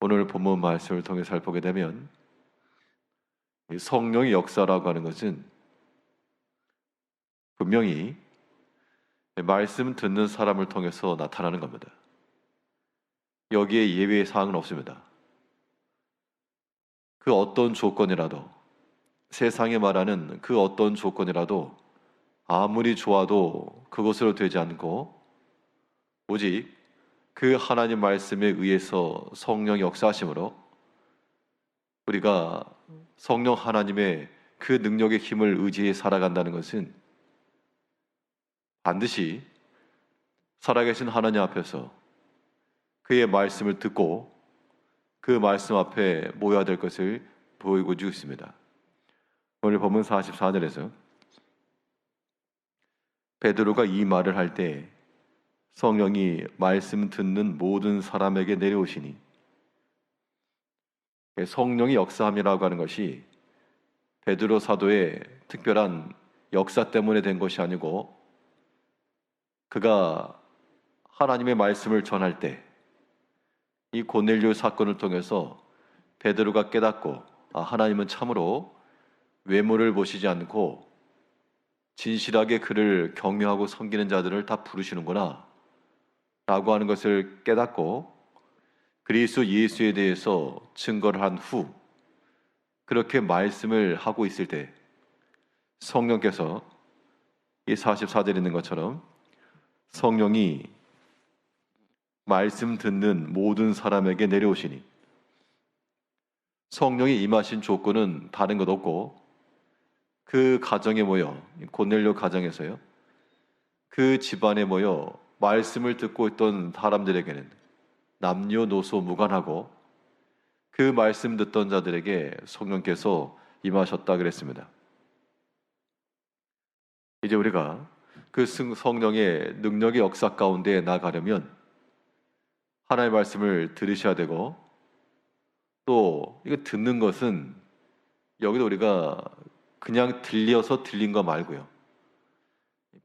오늘 본문 말씀을 통해 살펴보게 되면 이 성령의 역사라고 하는 것은 분명히 말씀 듣는 사람을 통해서 나타나는 겁니다. 여기에 예외 사항은 없습니다. 그 어떤 조건이라도, 세상에 말하는 그 어떤 조건이라도 아무리 좋아도 그것으로 되지 않고 오직 그 하나님 말씀에 의해서 성령의 역사하심으로 우리가 성령 하나님의 그 능력의 힘을 의지해 살아간다는 것은 반드시 살아계신 하나님 앞에서 그의 말씀을 듣고 그 말씀 앞에 모여야 될 것을 보이고 주고 있습니다. 오늘 본문 44절에서 베드로가 이 말을 할 때 성령이 말씀 듣는 모든 사람에게 내려오시니, 성령의 역사함이라고 하는 것이 베드로 사도의 특별한 역사 때문에 된 것이 아니고 그가 하나님의 말씀을 전할 때 이 고넬료 사건을 통해서 베드로가 깨닫고 하나님은 참으로 외모를 보시지 않고 진실하게 그를 경외하고 섬기는 자들을 다 부르시는구나 라고 하는 것을 깨닫고 그리스도 예수에 대해서 증거를 한 후 그렇게 말씀을 하고 있을 때 성령께서 이 44절에 있는 것처럼 성령이 말씀 듣는 모든 사람에게 내려오시니, 성령이 임하신 조건은 다른 것 없고 그 가정에 모여, 고넬료 가정에서요, 그 집안에 모여 말씀을 듣고 있던 사람들에게는 남녀노소 무관하고 그 말씀 듣던 자들에게 성령께서 임하셨다 그랬습니다. 이제 우리가 그 성령의 능력의 역사 가운데 나가려면 하나님의 말씀을 들으셔야 되고, 또 이거 듣는 것은 여기도 우리가 그냥 들려서 들린 거 말고요,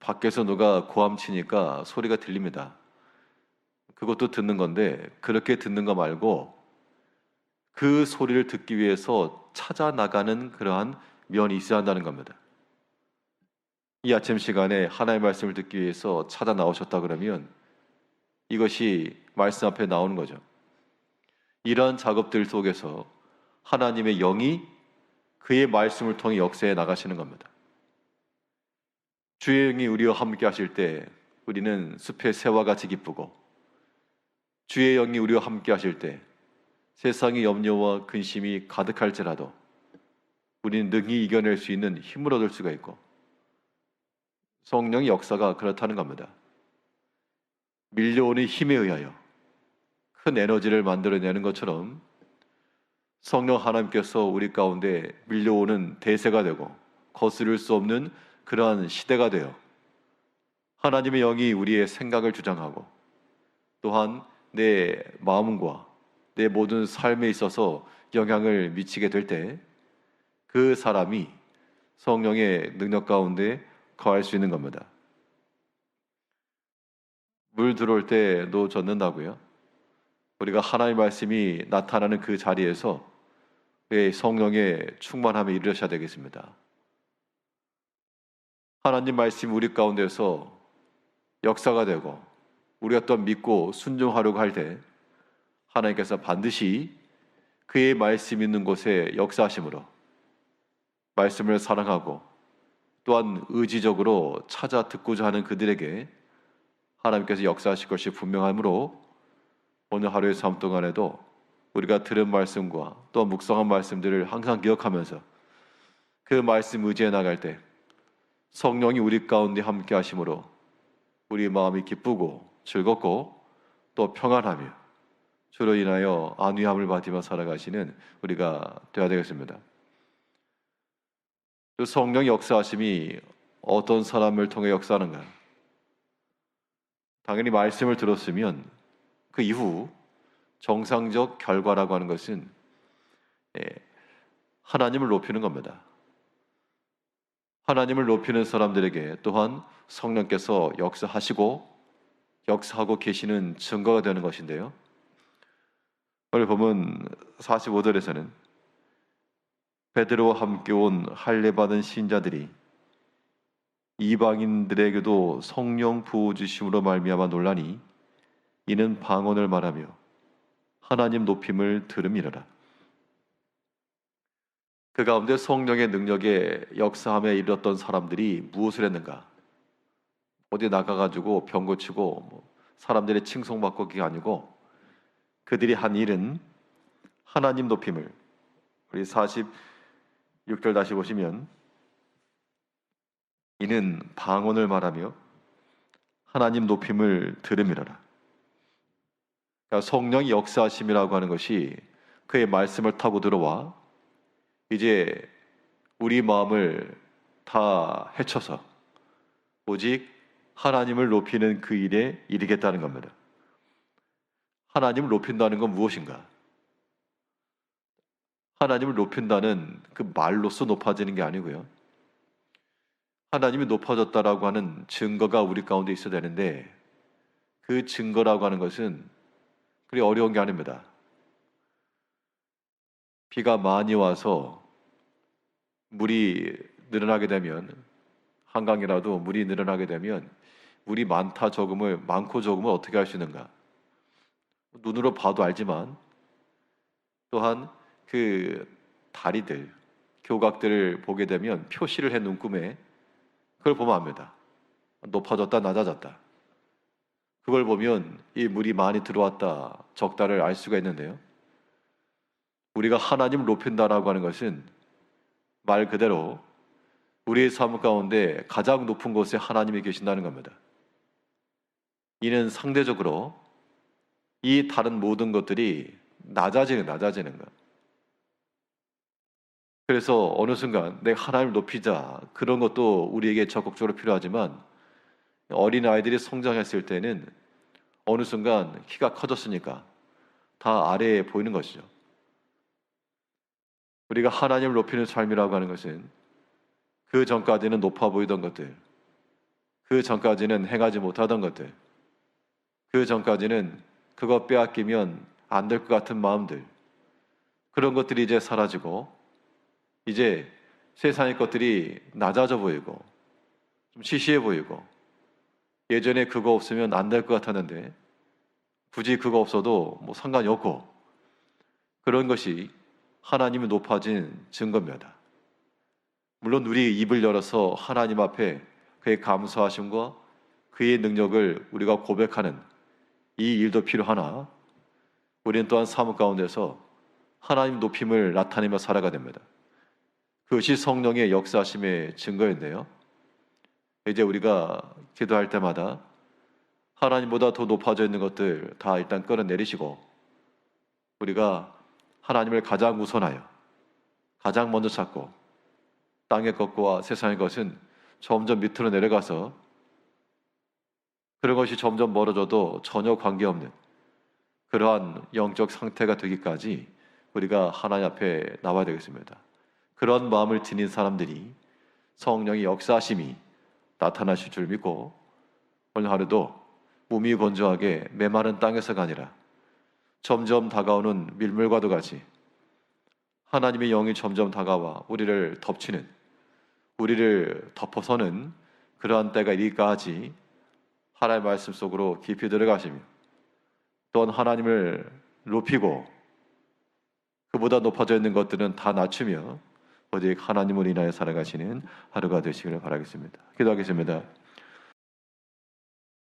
밖에서 누가 고함치니까 소리가 들립니다. 그것도 듣는 건데 그렇게 듣는 거 말고 그 소리를 듣기 위해서 찾아 나가는 그러한 면이 있어야 한다는 겁니다. 이 아침 시간에 하나님의 말씀을 듣기 위해서 찾아 나오셨다 그러면 이것이 말씀 앞에 나오는 거죠. 이러한 작업들 속에서 하나님의 영이 그의 말씀을 통해 역사해 나가시는 겁니다. 주의 영이 우리와 함께 하실 때 우리는 숲의 새와 같이 기쁘고, 주의 영이 우리와 함께 하실 때 세상의 염려와 근심이 가득할지라도 우리는 능히 이겨낼 수 있는 힘을 얻을 수가 있고, 성령의 역사가 그렇다는 겁니다. 밀려오는 힘에 의하여 큰 에너지를 만들어내는 것처럼 성령 하나님께서 우리 가운데 밀려오는 대세가 되고 거스를 수 없는 그러한 시대가 되어 하나님의 영이 우리의 생각을 주장하고 또한 내 마음과 내 모든 삶에 있어서 영향을 미치게 될 때 그 사람이 성령의 능력 가운데 거할 수 있는 겁니다. 물 들어올 때도 젖는다고요? 우리가 하나님의 말씀이 나타나는 그 자리에서 성령의 충만함에 이르셔야 되겠습니다. 하나님 말씀이 우리 가운데서 역사가 되고 우리가 또 믿고 순종하려고 할 때 하나님께서 반드시 그의 말씀 있는 곳에 역사하심으로 말씀을 사랑하고 또한 의지적으로 찾아 듣고자 하는 그들에게 하나님께서 역사하실 것이 분명하므로 오늘 하루의 삶 동안에도 우리가 들은 말씀과 또 묵상한 말씀들을 항상 기억하면서 그 말씀 의지해 나갈 때 성령이 우리 가운데 함께 하심으로 우리 마음이 기쁘고 즐겁고 또 평안하며 주로 인하여 안위함을 받으며 살아가시는 우리가 되어야 되겠습니다. 또 성령의 역사하심이 어떤 사람을 통해 역사하는가? 당연히 말씀을 들었으면 그 이후 정상적 결과라고 하는 것은 하나님을 높이는 겁니다. 하나님을 높이는 사람들에게 또한 성령께서 역사하시고 역사하고 계시는 증거가 되는 것인데요, 오늘 보면 45절에서는 베드로와 함께 온 할례 받은 신자들이 이방인들에게도 성령 부어 주심으로 말미암아 놀라니 이는 방언을 말하며 하나님 높임을 들음이러라. 그 가운데 성령의 능력에 역사함에 이르렀던 사람들이 무엇을 했는가? 어디 나가가지고 병 고치고 사람들의 칭송받고 그게 아니고 그들이 한 일은 하나님 높임을, 우리 46절 다시 보시면 이는 방언을 말하며 하나님 높임을 들음이러라. 그러니까 성령이 역사하심이라고 하는 것이 그의 말씀을 타고 들어와 이제 우리 마음을 다 헤쳐서 오직 하나님을 높이는 그 일에 이르겠다는 겁니다. 하나님을 높인다는 건 무엇인가? 하나님을 높인다는 그 말로써 높아지는 게 아니고요. 하나님이 높아졌다라고 하는 증거가 우리 가운데 있어야 되는데 그 증거라고 하는 것은 그리 어려운 게 아닙니다. 비가 많이 와서 물이 늘어나게 되면, 한강이라도 물이 늘어나게 되면 물이 많고 적음을 어떻게 할 수 있는가? 눈으로 봐도 알지만 또한 그 다리들, 교각들을 보게 되면 표시를 해 눈금에 그걸 보면 압니다. 높아졌다, 낮아졌다. 그걸 보면 이 물이 많이 들어왔다, 적다를 알 수가 있는데요. 우리가 하나님을 높인다라고 하는 것은 말 그대로 우리의 삶 가운데 가장 높은 곳에 하나님이 계신다는 겁니다. 이는 상대적으로 이 다른 모든 것들이 낮아지는 것. 그래서 어느 순간 내가 하나님을 높이자, 그런 것도 우리에게 적극적으로 필요하지만 어린 아이들이 성장했을 때는 어느 순간 키가 커졌으니까 다 아래에 보이는 것이죠. 우리가 하나님을 높이는 삶이라고 하는 것은 그 전까지는 높아 보이던 것들, 그 전까지는 행하지 못하던 것들, 그 전까지는 그것 빼앗기면 안 될 것 같은 마음들, 그런 것들이 이제 사라지고 이제 세상의 것들이 낮아져 보이고 좀 시시해 보이고, 예전에 그거 없으면 안 될 것 같았는데 굳이 그거 없어도 상관이 없고, 그런 것이 하나님이 높아진 증거입니다. 물론 우리 입을 열어서 하나님 앞에 그의 감사하심과 그의 능력을 우리가 고백하는 이 일도 필요하나, 우리는 또한 삶 가운데서 하나님 높임을 나타내며 살아가야 됩니다. 그것이 성령의 역사하심의 증거인데요. 이제 우리가 기도할 때마다 하나님보다 더 높아져 있는 것들 다 일단 끌어내리시고, 우리가 하나님을 가장 우선하여 가장 먼저 찾고 땅의 것과 세상의 것은 점점 밑으로 내려가서 그런 것이 점점 멀어져도 전혀 관계없는 그러한 영적 상태가 되기까지 우리가 하나님 앞에 나와야 되겠습니다. 그런 마음을 지닌 사람들이 성령의 역사하심이 나타나실 줄 믿고, 오늘 하루도 몸이 건조하게 메마른 땅에서가 아니라 점점 다가오는 밀물과도 같이 하나님의 영이 점점 다가와 우리를 덮치는, 우리를 덮어서는 그러한 때가 이르기까지 하나님의 말씀 속으로 깊이 들어가시며 또한 하나님을 높이고 그보다 높아져 있는 것들은 다 낮추며 오직 하나님을 인하여 살아가시는 하루가 되시기를 바라겠습니다. 기도하겠습니다.